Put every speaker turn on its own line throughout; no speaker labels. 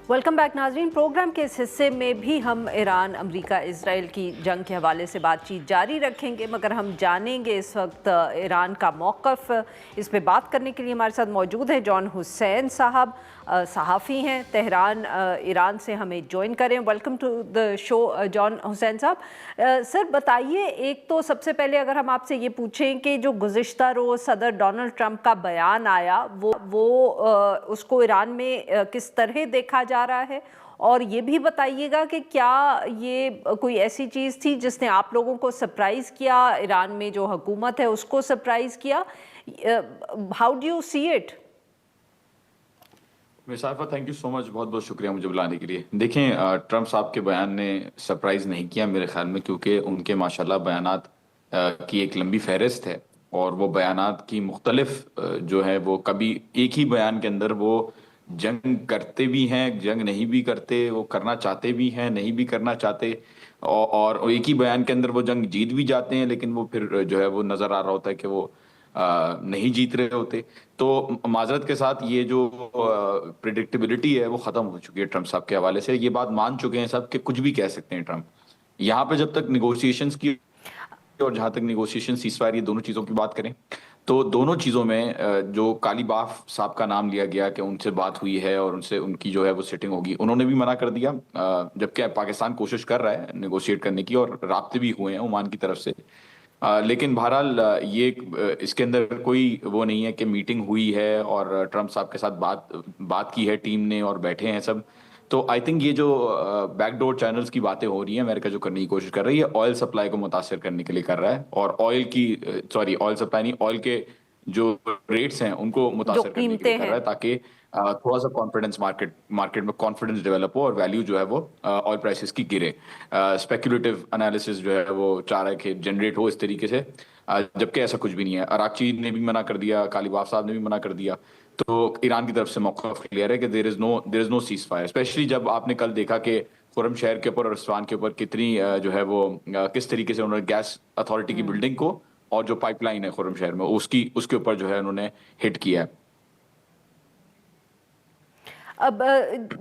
Welcome back नाजरीन। Programme के इस हिस्से में भी हम ईरान अमेरिका इसराइल की जंग के हवाले से बातचीत जारी रखेंगे, मगर हम जानेंगे इस वक्त ईरान का मौक़िफ़। इस पे बात करने के लिए हमारे साथ मौजूद हैं जॉन हुसैन साहब, सहाफ़ी हैं तेहरान ईरान से, हमें ज्वाइन करें। Welcome to the show John Hussain साहब। सर बताइए, एक तो सबसे पहले अगर हम आपसे ये पूछें कि जो गुज़िश्ता रोज़ सदर डोनाल्ड ट्रंप का बयान आया वो उसको ईरान में किस तरह देखा जा रहा है, और ये भी बताइएगा कि क्या ये कोई ऐसी चीज़ थी जिसने आप लोगों को सरप्राइज़ किया, ईरान में जो हुकूमत है उसको सरप्राइज़ किया। How do you see it?
मिसाफा, थैंक यू सो मच, बहुत बहुत शुक्रिया मुझे बुलाने के लिए। देखें, ट्रंप साहब के बयान ने सरप्राइज़ नहीं किया मेरे ख्याल में, क्योंकि उनके माशाल्लाह बयानात की एक लंबी फहरिस्त है, और वो बयानात की मुख्तलिफ जो है वो कभी एक ही बयान के अंदर वो जंग करते भी हैं, जंग नहीं भी करते, वो करना चाहते भी हैं, नहीं भी करना चाहते, और एक ही बयान के अंदर वो जंग जीत भी जाते हैं, लेकिन वो फिर जो है वो नज़र आ रहा होता है कि वो नहीं जीत रहे होते। तो माजरत के साथ ये जो प्रिडिक्टेबिलिटी है वो खत्म हो चुकी है ट्रंप साहब के हवाले से। ये बात मान चुके हैं सब कि कुछ भी कह सकते हैं ट्रंप। यहाँ पे जब तक निगोशिएशंस की और जहां तक निगोशिएशन सीजफायर, ये दोनों चीजों की बात करें तो दोनों चीजों में जो कालीबाफ साहब का नाम लिया गया कि उनसे बात हुई है और उनसे उनकी जो है वो सेटिंग होगी, उन्होंने भी मना कर दिया, जबकि पाकिस्तान कोशिश कर रहा है नेगोशिएट करने की और राब्ते भी हुए हैं ओमान की तरफ से। लेकिन बहरहाल इसके अंदर कोई वो नहीं है कि मीटिंग हुई है और ट्रंप साहब के साथ बात की है टीम ने और बैठे हैं सब। तो आई थिंक ये जो बैकडोर चैनल्स की बातें हो रही हैं, अमेरिका जो करने की कोशिश कर रही है ऑयल सप्लाई को मुतासर करने के लिए कर रहा है, और ऑयल सप्लाई नहीं, ऑयल के जो रेट्स हैं उनको
जो
मुतासर करने के लिए
कीमतें
कर रहा
हैं।
है, ताकि थोड़ा सा कॉन्फिडेंस मार्केट में कॉन्फिडेंस डेवलप हो और वैल्यू जो है वो ऑयल प्राइसेस की गिरे। स्पेकुलेटिव एनालिसिस जो है वो चाह रहा है कि जनरेट हो इस तरीके से, जबकि ऐसा कुछ भी नहीं है। अराक्ची ने भी मना कर दिया, कालीबाफ साहब ने भी मना कर दिया। तो ईरान की तरफ से मौक़िफ़ क्लियर है कि there is no ceasefire, specially जब आपने कल देखा कि खुरम शहर के ऊपर और इस्वान के ऊपर कितनी जो है वो किस तरीके से उन्होंने गैस अथॉरिटी की बिल्डिंग को और जो पाइपलाइन है खुरम शहर में उसके ऊपर जो है उन्होंने हिट किया है।
अब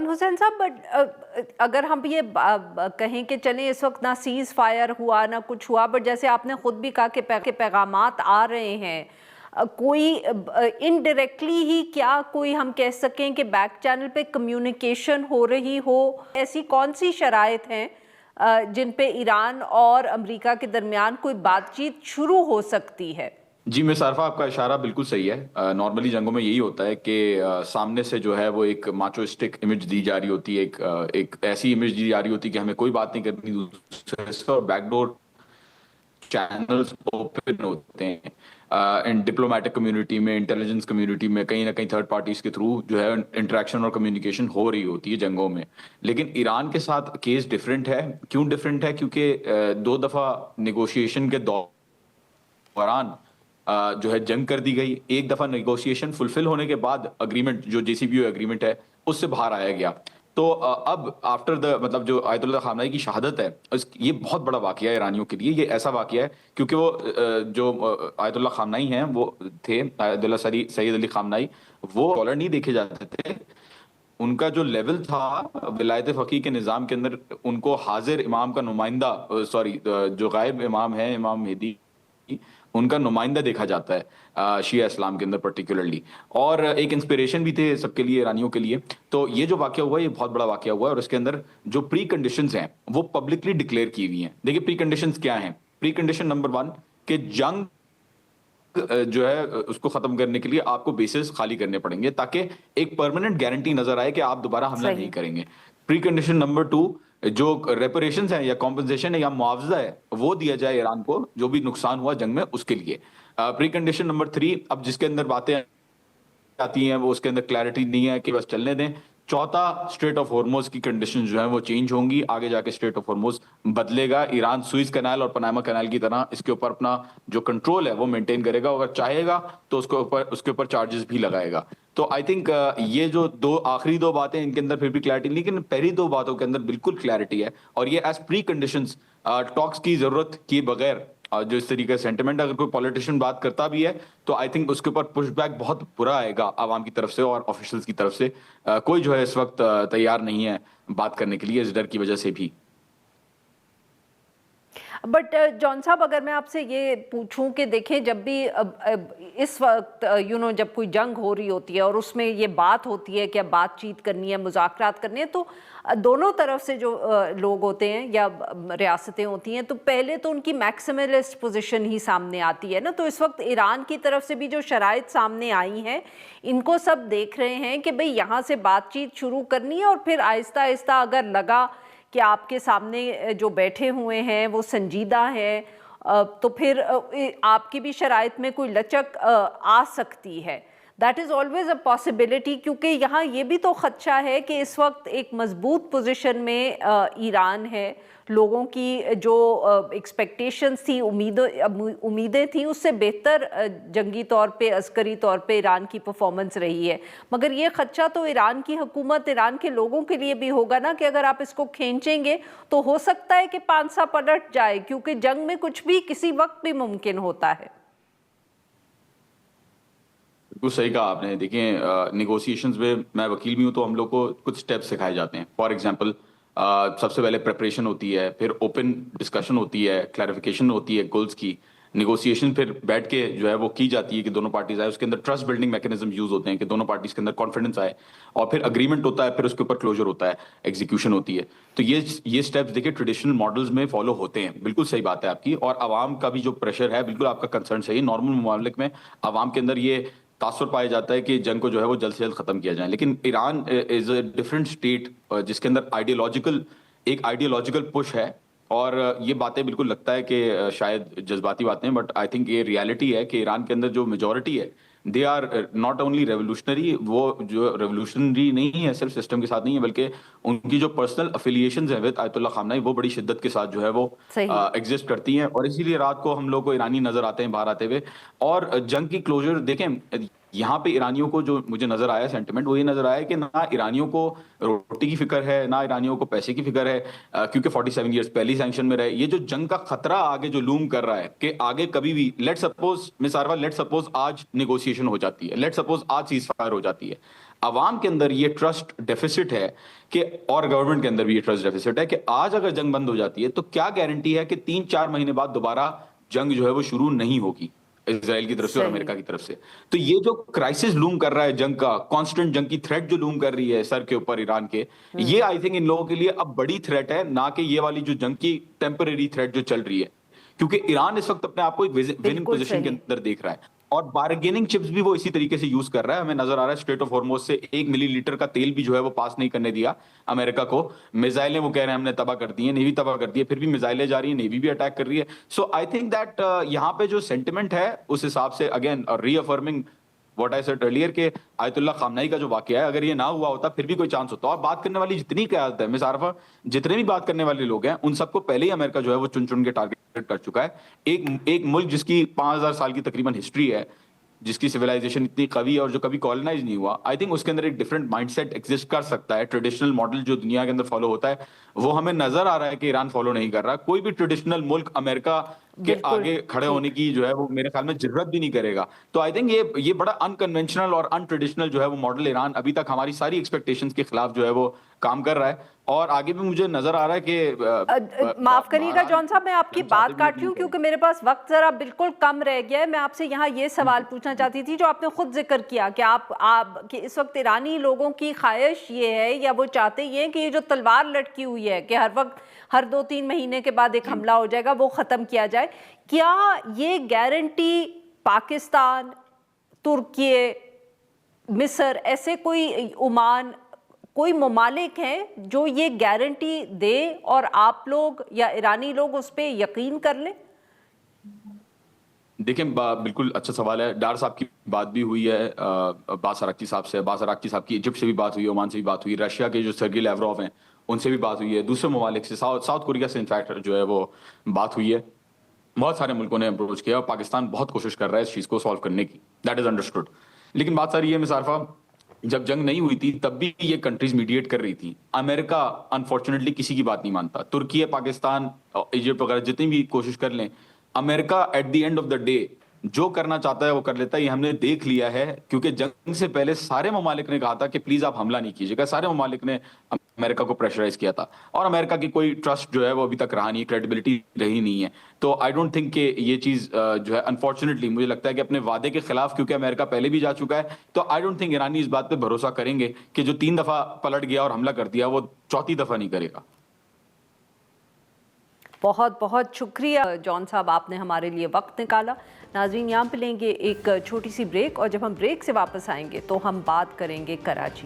हुसैन साहब, बट अगर हम ये कहें कि चलें इस वक्त ना सीज़ फायर हुआ ना कुछ हुआ, बट जैसे आपने खुद भी कहा कि पैगामात आ रहे हैं, कोई इनडायरेक्टली ही क्या कोई हम कह सकें कि बैक चैनल पे कम्युनिकेशन हो रही हो? ऐसी कौन सी शराइत हैं जिन पे ईरान और अमेरिका के दरमियान कोई बातचीत शुरू हो सकती है?
जी मिसारफा, आपका इशारा बिल्कुल सही है। नॉर्मली जंगों में यही होता है कि सामने से जो है वो एक माचोइस्टिक इमेज दी जा रही होती है, एक ऐसी इमेज दी जा रही होती है कि हमें कोई बात नहीं करनी दूसरे से, और बैकडोर चैनल्स ओपन होते हैं इन डिप्लोमेटिक कम्युनिटी में, इंटेलिजेंस कम्युनिटी में, कहीं ना कहीं थर्ड पार्टीज के थ्रू जो है इंटरेक्शन और कम्युनिकेशन हो रही होती है जंगों में। लेकिन ईरान के साथ केस डिफरेंट है। क्यों डिफरेंट है? क्योंकि दो दफा निगोशिएशन के दौरान जो है जंग कर दी गई। एक दफा नेगोशिएशन फुलफिल होने के बाद अग्रीमेंट, जो जेसीपीओ एग्रीमेंट है, उससे बाहर आया गया। तो अब आफ्टर द मतलब जो आयतुल्लाह खामनेई की शहादत है, ये बहुत बड़ा वाकया है ईरानियों के लिए। ये ऐसा वाकया है क्योंकि वो जो आयतुल्लाह खामनेई हैं वो थे, आयतुल्लाह सैयद अली खामनेई, वो डॉलर नहीं देखे जाते थे। उनका जो लेवल था विलायत फ़कीह के निज़ाम के अंदर, उनको हाजिर इमाम का नुमाइंदा, जो गायब इमाम है, इमाम मेहदी, उनका नुमाइंदा देखा जाता है शिया इस्लाम के अंदर पर्टिकुलरली, और एक इंस्पिरेशन भी थे सबके लिए, ईरानियों के लिए। तो ये जो वाकया हुआ, ये बहुत बड़ा वाकया हुआ है, और इसके अंदर जो प्री कंडीशंस हैं वो पब्लिकली डिक्लेयर की हुई हैं। देखिए प्री कंडीशंस क्या हैं। प्री कंडीशन नंबर 1 कि जंग जो है उसको खत्म करने के लिए आपको बेसिस खाली करने पड़ेंगे, ताकि एक परमानेंट गारंटी नजर आए कि आप दोबारा हमला नहीं
सही।
करेंगे। प्री कंडीशन नंबर 2, जो रेपरेशंस है या कॉम्पनसेशन है या मुआवजा है वो दिया जाए ईरान को, जो भी नुकसान हुआ जंग में उसके लिए। प्री कंडीशन नंबर 3, अब जिसके अंदर बातें आती हैं वो उसके अंदर क्लैरिटी नहीं है कि बस चलने दें। चौथा, स्ट्रेट ऑफ हॉर्मोज की कंडीशन जो है वो चेंज होंगी, आगे जाके स्ट्रेट ऑफ हॉर्मोज बदलेगा। ईरान सुइज कैनाल और पनामा कैनाल की तरह इसके ऊपर अपना जो कंट्रोल है वो मेंटेन करेगा, अगर चाहेगा तो उसके ऊपर चार्जेस भी लगाएगा। तो आई थिंक ये जो आखिरी दो बातें, इनके अंदर फिर भी क्लैरिटी, लेकिन पहली दो बातों के अंदर बिल्कुल क्लैरिटी है, और ये एज प्री कंडीशंस टॉक्स की जरूरत किए बगैर جو اس طریقے سے سینٹیمنٹ اگر کوئی پولیٹیشین بات کرتا بھی ہے تو آئی تھنک اس کے اوپر پش بیک بہت برا آئے گا عوام کی طرف سے اور آفیشلز کی طرف سے. کوئی جو ہے اس وقت تیار نہیں ہے بات کرنے کے لیے اس ڈر کی وجہ سے بھی.
بٹ جان صاحب اگر میں آپ سے یہ پوچھوں کہ دیکھیں جب بھی اس وقت جب کوئی جنگ ہو رہی ہوتی ہے اور اس میں یہ بات ہوتی ہے کہ اب بات چیت کرنی ہے مذاکرات کرنے ہیں تو دونوں طرف سے جو لوگ ہوتے ہیں یا ریاستیں ہوتی ہیں تو پہلے تو ان کی میکسیملسٹ پوزیشن ہی سامنے آتی ہے نا. تو اس وقت ایران کی طرف سے بھی جو شرائط سامنے آئی ہیں ان کو سب دیکھ رہے ہیں کہ بھئی یہاں سے بات چیت شروع کرنی ہے اور پھر آہستہ آہستہ اگر لگا کہ آپ کے سامنے جو بیٹھے ہوئے ہیں وہ سنجیدہ ہیں تو پھر آپ کی بھی شرائط میں کوئی لچک آ سکتی ہے. That is always a possibility کیونکہ یہاں یہ بھی تو خدشہ ہے کہ اس وقت ایک مضبوط پوزیشن میں ایران ہے. لوگوں کی جو ایکسپیکٹیشنز تھی امیدیں تھیں اس سے بہتر جنگی طور پہ عسکری طور پہ ایران کی پرفارمنس رہی ہے. مگر یہ خدشہ تو ایران کی حکومت ایران کے لوگوں کے لیے بھی ہوگا نا کہ اگر آپ اس کو کھینچیں گے تو ہو سکتا ہے کہ پانسا پلٹ جائے کیونکہ جنگ میں کچھ بھی کسی وقت بھی ممکن ہوتا ہے.
بالکل صحیح کہا آپ نے. دیکھیں نیگوسیشنز میں وکیل بھی ہوں تو ہم لوگ کو کچھ سٹیپس سکھائے جاتے ہیں. فار ایگزامپل سب سے پہلے پریپریشن ہوتی ہے, پھر اوپن ڈسکشن ہوتی ہے, کلیریفیکیشن ہوتی ہے گولز کی, نیگوسیشن پھر بیٹھ کے جو ہے وہ کی جاتی ہے کہ دونوں پارٹیز آئے, اس کے اندر ٹرسٹ بلڈنگ میکنزم یوز ہوتے ہیں کہ دونوں پارٹیز کے اندر کانفیڈنس آئے, اور پھر اگریمنٹ ہوتا ہے, پھر اس کے اوپر کلوجر ہوتا ہے, ایگزیکیوشن ہوتی ہے. تو یہ سٹیپس دیکھیں ٹریڈیشنل ماڈلز میں فالو ہوتے ہیں. بالکل صحیح بات ہے آپ کی. اور عوام کا بھی جو پریشر ہے, بالکل آپ کا کنسرن صحیح. نارمل ممالک میں عوام کے اندر یہ تاثر پایا جاتا ہے کہ جنگ کو جو ہے وہ جلد سے جلد ختم کیا جائے. لیکن ایران از اے ڈفرینٹ اسٹیٹ جس کے اندر ایک آئیڈیولوجیکل پش ہے, اور یہ باتیں بالکل لگتا ہے کہ شاید جذباتی باتیں, بٹ آئی تھنک یہ ریالٹی ہے کہ ایران کے اندر جو میجورٹی ہے they are not only revolutionary. وہ جو ریولیوشنری نہیں ہے صرف سسٹم کے ساتھ نہیں ہے, بلکہ ان کی جو پرسنل افیلیشنز ہیں ود آیت اللہ خامنہئی وہ بڑی شدت کے ساتھ جو ہے وہ ایگزسٹ کرتی ہیں. اور اسی لیے رات کو ہم لوگ کو ایرانی نظر آتے ہیں باہر آتے ہوئے. اور جنگ کی کلوجر دیکھیں یہاں پہ ایرانیوں کو جو مجھے نظر آیا سینٹیمنٹ وہ یہ نظر آیا کہ نہ ایرانیوں کو روٹی کی فکر ہے, نہ ایرانیوں کو پیسے کی فکر ہے, کیونکہ 47 ایئرز پہلی سینکشن میں رہے. یہ جو جنگ کا خطرہ آگے جو لوم کر رہا ہے کہ آگے کبھی بھی لیٹ سپوز آج نیگوسیشن ہو جاتی ہے, لیٹ سپوز آج سیز فائر ہو جاتی ہے, عوام کے اندر یہ ٹرسٹ ڈیفیسٹ ہے کہ, اور گورنمنٹ کے اندر بھی یہ ٹرسٹ ڈیفیسٹ ہے کہ آج اگر جنگ بند ہو جاتی ہے تو کیا گارنٹی ہے کہ 3-4 مہینے بعد دوبارہ جنگ جو ہے وہ شروع نہیں ہوگی اسرائیل کی طرف سے اور امریکہ کی طرف سے. تو یہ جو کرائسس لوم کر رہا ہے جنگ کا, کانسٹنٹ جنگ کی تھریٹ جو لوم کر رہی ہے سر کے اوپر ایران کے, یہ آئی تھنک ان لوگوں کے لیے اب بڑی تھریٹ ہے, نہ کہ یہ والی جو جنگ کی ٹیمپرری تھریٹ جو چل رہی ہے. کیونکہ ایران اس وقت اپنے آپ کو ایک وننگ پوزیشن کے اندر دیکھ رہا ہے, اور بارگیننگ چپس بھی وہ اسی طریقے سے یوز کر رہا ہے. ہمیں نظر آ رہا ہے اسٹریٹ آف ہارموز سے 1 ملی لیٹر کا تیل بھی جو ہے وہ پاس نہیں کرنے دیا امریکہ کو. میزائلیں وہ کہہ رہے ہیں ہم نے تباہ کر دی ہیں, نیوی تباہ کر دی ہے, پھر بھی میزائلیں جا رہی ہیں, نیوی بھی اٹیک کر رہی ہے. سو آئی تھنک دیٹ یہاں پہ جو سینٹیمنٹ ہے اس حساب سے again reaffirming what I said earlier کہ آیت اللہ خامنہئی کا جو واقعہ ہے اگر یہ نہ ہوا ہوتا پھر بھی کوئی چانس ہوتا. اور بات کرنے والی جتنی قیادت ہے مس عارفہ, جتنے بھی بات کرنے والے لوگ ہیں ان سب کو پہلے ہی امریکہ جو ہے وہ چن کے ٹارگیٹ کر چکا ہے. ایک ملک جس کی 5000 سال کی تقریباً ہسٹری ہے, جس کی سویلائزیشن اتنی قوی ہے اور جو کبھی کالونائز نہیں ہوا, آئی تھنک اس کے اندر ایک ڈفرنٹ مائنڈ سیٹ ایگزسٹ کر سکتا ہے. ٹریڈیشنل ماڈل جو دنیا کے اندر فالو ہوتا ہے وہ ہمیں نظر آ رہا ہے کہ ایران فالو نہیں کر رہا. کوئی بھی ٹریڈیشنل ملک امریکہ کے آگے کھڑے ہونے کی جو ہے وہ میرے خیال میں جرت بھی نہیں کرے گا. تو آئی تھنک یہ بڑا انکنونشنل اور ان ٹریڈیشنل جو ہے وہ ماڈل ایران ابھی تک ہماری ساری ایکسپیکٹیشنز کے خلاف جو ہے وہ کام کر رہا ہے, اور آگے بھی مجھے نظر آ رہا ہے کہ
معاف کریے گا جان صاحب میں آپ کی بات کاٹ رہی ہوں کیونکہ میرے پاس وقت ذرا بالکل کم رہ گیا ہے. میں آپ سے یہاں یہ سوال پوچھنا چاہتی تھی جو آپ نے خود ذکر کیا کہ آپ کہ اس وقت ایرانی لوگوں کی خواہش یہ ہے یا وہ چاہتے یہ ہیں کہ یہ جو تلوار لٹکی ہوئی ہے کہ ہر وقت ہر 2-3 مہینے کے بعد ایک حملہ ہو جائے گا وہ ختم کیا جائے. کیا یہ گارنٹی پاکستان, ترکیے, مصر, ایسے کوئی عمان, کوئی ممالک ہیں جو یہ گارنٹی دے اور آپ لوگ یا ایرانی لوگ اس پہ یقین کر لیں؟
دیکھیں بالکل اچھا سوال ہے. ڈار صاحب کی بات بھی ہوئی ہے عباس عراقچی صاحب سے, عباس عراقچی صاحب کی ایجپٹ سے بھی بات ہوئی ہے, عمان سے بھی بات ہوئی, رشیا کے جو سرگی لیوروف ہیں ان سے بھی بات ہوئی ہے, دوسرے ممالک سے ساؤتھ کوریا سے انفیکٹ جو ہے وہ بات ہوئی ہے. بہت سارے ملکوں نے اپروچ کیا اور پاکستان بہت کوشش کر رہا ہے اس چیز کو سالو کرنے کی. That is understood. لیکن بات ساری یہ مس عارفہ, جب جنگ نہیں ہوئی تھی تب بھی یہ کنٹریز میڈیٹ کر رہی تھی. امریکہ انفارچونیٹلی کسی کی بات نہیں مانتا. ترکی, پاکستان, ایجپٹ وغیرہ جتنی بھی کوشش کر لیں, America at the end of the day जो करना चाहता है वो कर लेता है, ये हमने देख लिया है, क्योंकि जंग से पहले सारे ममालिक ने कहा था कि प्लीज आप हमला नहीं कीजिएगा, सारे ममालिक ने अमेरिका को प्रेशराइज किया था, और अमेरिका की कोई ट्रस्ट जो है वो अभी तक रहा नहीं, क्रेडिबिलिटी रही नहीं है। तो आई डोंट थिंक कि ये चीज जो है, अनफॉर्चुनेटली मुझे लगता है कि अपने वादे के खिलाफ, क्योंकि अमेरिका पहले भी जा चुका है, तो आई डोंट थिंक ईरानी इस बात पे भरोसा करेंगे कि जो 3 दफा पलट गया और हमला कर दिया वो चौथी दफा नहीं करेगा।
बहुत बहुत शुक्रिया जॉन साहब, आपने हमारे लिए वक्त निकाला। नाज़रीन, यहाँ पे लेंगे एक छोटी सी ब्रेक, और जब हम ब्रेक से वापस आएंगे तो हम बात करेंगे कराची